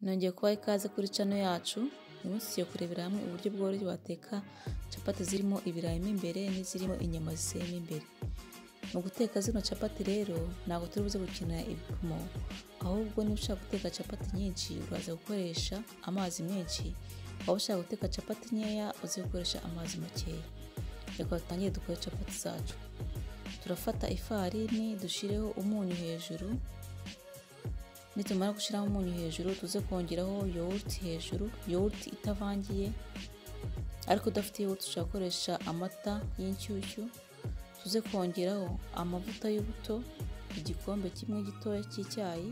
Nongeye kubaha ikaze kuri channel yacu. Uyu munsi tugiye kurebera hamwe uburyo bworoshye wateka capati zirimo ibirayi mo imbere n'izirimo inyama ziseyemo imbere. Mu guteka zino capati rero ntabwo turi buze gukenera ibipimo, ahubwo niba ushaka guteka capati nyinshi uraza gukoresha amazi menshi, waba ushaka guteka capati nkeya uzi gukoresha amazi makeya. Reka dutangire dukore capati zacu. Turafata ifarini dushireho umunyu hejuru, nitumara gushyiraho umunyu hejuru tuze kongeraho yogurt hejuru, yogurt itavangiye, ariko udafite yogurt ushaka gukoresha amata y'inshyushyu. Tuze kongeraho amavuta y'ubuto igikombe kimwe gitoya cy'icyayi,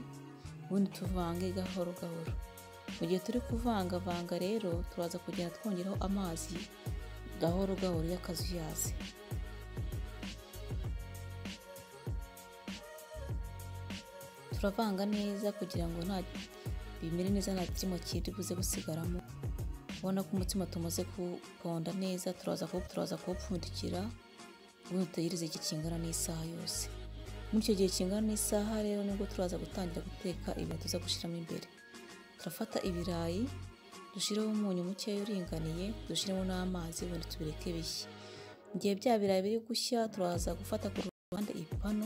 ubundi tuvange gahoro gahoro. Mu gihe turi kuvanga rero turaza kugenda twongeraho amazi gahoro gahoro y'akazuyazi. Turavanga neza kugira ngo nta bimere neza, nta kirimo kiri buze gusigaramo. Ubona ko umutsima tumaze kuponda neza, turaza kuwupfundikira ubundi tutegereze igihe kingana n'isaha yose. Muri icyo gihe kingana n'isaha rero nibwo turaza gutangira guteka ibintu tuza gushyiramo imbere. Turafata ibirayi dushireho umunyu mukeya uringaniye, dushyiremo n'amazi ubundi tubireke bishye. Igihe bya birayi biri gushya turaza gufata ku ruhande ipanu,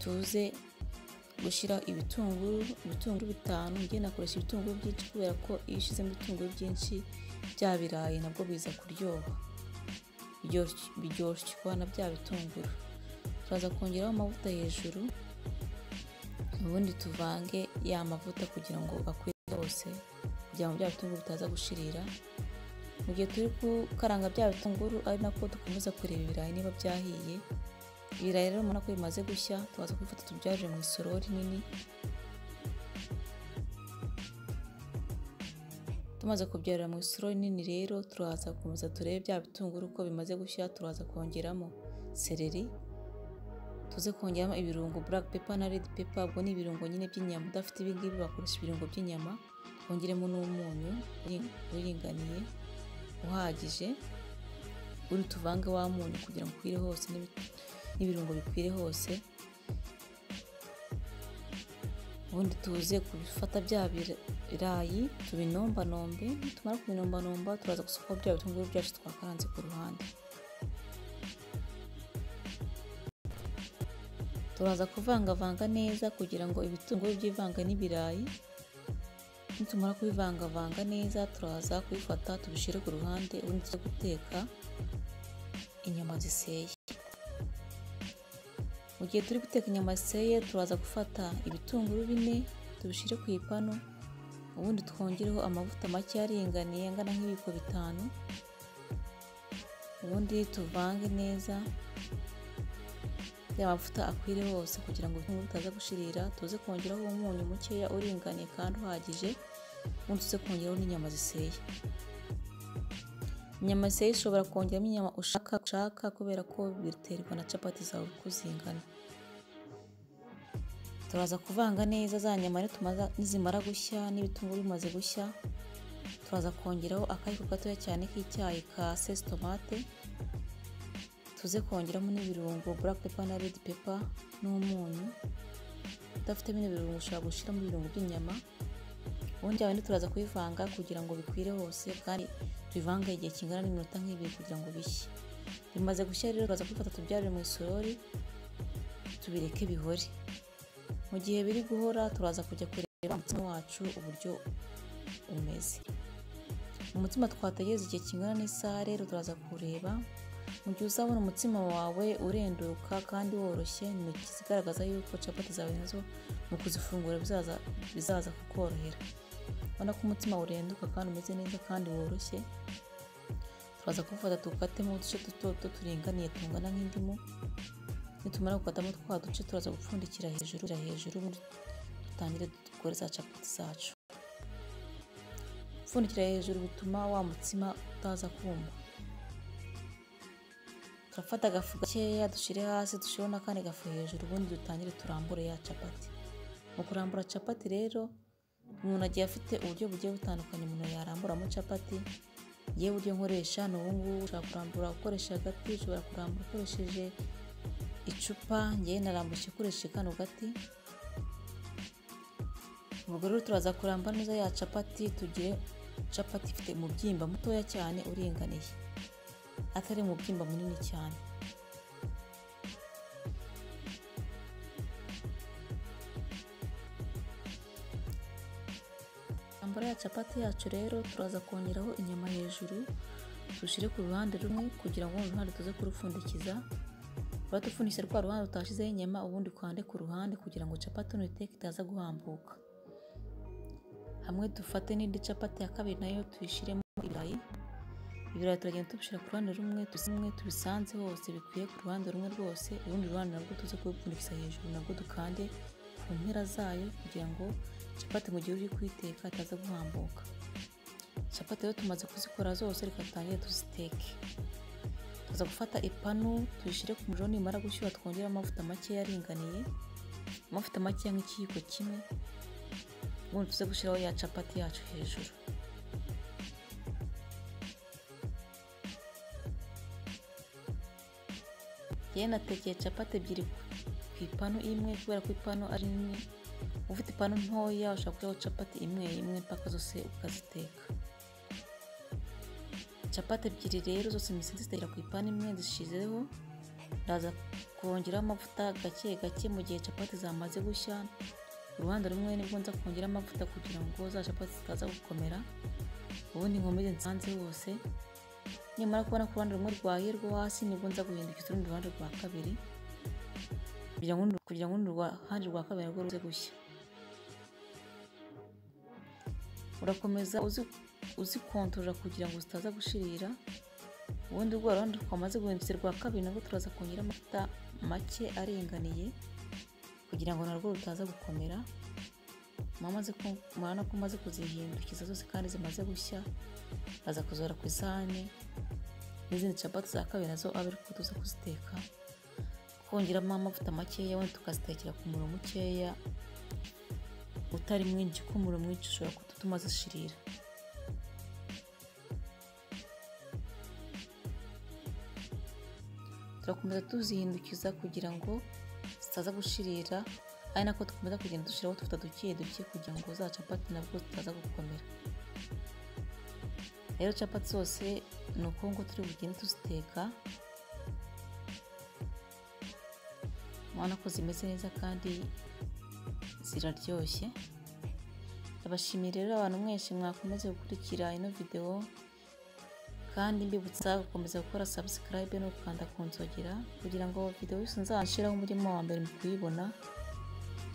tuze gushyira ibitunguru 5. Ngiye nakoresha ibitunguru byinshi kubera ko iyo ushyizemo ibitunguru byinshi bya birayi nabwo biza kuryoha, biryoshye na bya bitunguru. Turaza kongeraho amavuta hejuru, ubundi tuvange ya mavuta kugira ngo akwire hose, kugira ngo bya bitunguru bitaza gushirira. Mu gihe turi gukaranga bya bitunguru ari nako dukomeza kureba ibirayi niba byahiye. Ibirayi rero mubona ko bimaze gushya, turaza kubifata tubyarire mu isorori nini. Tumaze kubyarira mu isorori nini rero turaza gukomeza turebe bya bitunguru ko bimaze gushya. Turaza kongeramo seleri, tuze kongeramo ibirungo black pepper na red pepper, ubwo ni ibirungo nyine by'inyama. Udafite ibi ngibi bakoresha ibirungo by'inyama. Kongeremo n'umunyu uringaniye uhagije, uri tuvange wa munyu kugira ngo ukwire hose n'ibirungo bikwire hose. Ubundi tuze kubifata bya birayi tubinombanombe, tumara kubinombanomba turaza gusukaho bya bitunguru byacu twakaranze ku ruhande. Turaza kuvangavanga neza kugira ngo ibitunguru byivanga n'ibirayi. Nitumara kubivangavanga neza turaza kubifata tubishyire ku ruhande, ubundi tuze guteka inyama ziseye. Mu gihe turi guteka inyama ziseye turaza gufata ibitunguru 4 tubishyire ku ipanu, ubundi twongereho amavuta make aringaniye angana nk'ibiko 5, ubundi tuvange neza ya mavuta akwire hose kugira ngo ibitunguru bitaza gushirira. Tuze kongeraho umunyu mukeya uringaniye kandi uhagije, ubundi tuze kongeraho n'inyama ziseye. Inyama ziseye ushobora kongeramo inyama ushaka kubera ko biterwa na capati zawe uko zingana. Turaza kuvanga neza za nyama nizimara gushya n'ibitunguru bimaze gushya, turaza kongeraho akayiko gatoya cyane k'icyayi ka sesi tomate, tuze kongeramo n'ibirungo black pepper na red pepper n'umunyu. Udafite bino birungo ushobora gushyiramo ibirungo by'inyama. Ubundi turaza kubivanga kugira ngo bikwire hose, kandi tubivanga igihe kingana n'iminota nk'ibiri kugira ngo bishye. Bimaze gushya rero turaza kubifata tubyarire mu isorori tubireke bihore. Mu gihe biri guhora turaza kujya kureba umutsima wacu uburyo umeze. Umutsima twategereza igihe kingana n'isaha rero turaza kureba. Mu gihe uzabona umutsima wawe urenduka kandi woroshye, ni ikigaragaza yuko capati zawe nazo mu kuzifungura bizaza kukorohera. Ubona ko umutsima urenduka kandi umeze neza kandi woroshye, turaza kuwufata tukatemo uduce duto turinganiye tungana nk'indimu. Nitumara gukatamo twa duce turaza gupfundikira hejuru dutangire dukore za capati zacu. Gupfundikira hejuru bituma wa mutsima utaza kuma. Turafata agafu gakeya dushyire hasi, dushireho n'akandi gafu hejuru, ubundi dutangire turambure ya capati. Mu kurambura capati rero umuntu agiye afite uburyo bugiye butandukanye umuntu yaramburamo capati. Yewe uburyo nkoresha ni ubu ngubu. Ushobora kurambura ukoresheje agati, ushobora kurambura ukoresheje icupa. Ngiye narambuje ukoresheje kano gati. ubwo rero turaza kuramba neza ya capati, tugire capati ifite umubyimba mutoya cyane uringaniye, atari umubyimba munini cyane. Ambara ya capati yacu rero turaza kongeraho inyama hejuru, dushyire ku ruhande rumwe kugira ngo uruhande tuze kurupfundikiza. Urahita upfundikira rwa ruhande utashyizeho inyama, ubundi ukande ku ruhande kugira ngo capati nuyiteka itaza guhambuka. Hamwe dufate n'indi capati ya kabiri nayo tuyishyiremo ibirayi. Ibirayi turagenda tubishyira ku ruhande rumwe, tubisanze hose bikwiye ku ruhande rumwe rwose, urundi ruhande nabwo tuze kubipfundikira hejuru, nabwo dukande ku mpera zayo kugira ngo capati mu gihe uri kuyiteka itaza guhambuka. Capati rero tumaze kuzikora zose, reka dutangire tuziteke. Tuza gufata ipanu tuyishyire ku muriro, nimara gushyuha twongere amavuta makeya aringaniye, amavuta makeya nk'ikiyiko kimwe, ubundi tuze gushyiraho ya capati yacu hejuru. Yewe natekeye capati ebyiri ku ipanu imwe kubera ko ipanu ari nini. Ufite ipanu ntoya ushobora gushyiraho capati imwe imwe mpaka zose ukaziteka. Capati ebyiri rero zose mpise nzitekera ku ipanu imwe, zishizeho. Ndaza kongeraho amavuta gake gake mu gihe capati zamaze gushya. Uruhande rumwe nibwo nza kongera amavuta kugira ngo za capati zitaza gukomera, ubundi nkomeze nsanze hose. Nimara kubona ku ruhande rumwe rwahiye rwo hasi, nibwo nza guhindukiza urundi ruhande rwa kabiri kugira ngo uruhande rwa kabiri rwo ruze gushya. Urakomeza uzikontorora kugira ngo zitaza gushirira. Ubundi rwa ruhande twamaze guhindukira rwa kabiri nabwo turaza kongera amavuta make aringaniye kugira ngo narwo rutaza gukomera. Murabona ko maze kuzihindukiza zose kandi zimaze gushya, baza kuzora ku isahani. N'izindi capati za kabiri nazo abe ariko tuza kuziteka, kongeramo amavuta makeya, wenda tukazitekera ku muriro mukeya utari mwinshi, kuko umuriro mwinshi ushobora gutuma zishirira. Turakomeza tuzihindukiza kugira ngo zitaza gushirira, ari nako dukomeza kugenda dushyiraho utuvuta duke duke kugira ngo za capati nabwo zitaza gukomera. Rero capati zose ni uko ngo turi bugende tuziteka. Mubona ko zimeze neza kandi ziraryoshye. Ndabashimiye rero abantu mwese mwakomeze gukurikira ino video, kandi mbibutsa gukomeza gukora subscribe no gukanda ku nzogera kugira ngo video yose nzashiraho umurimo wa mbere mu kuyibona.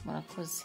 Murakoze.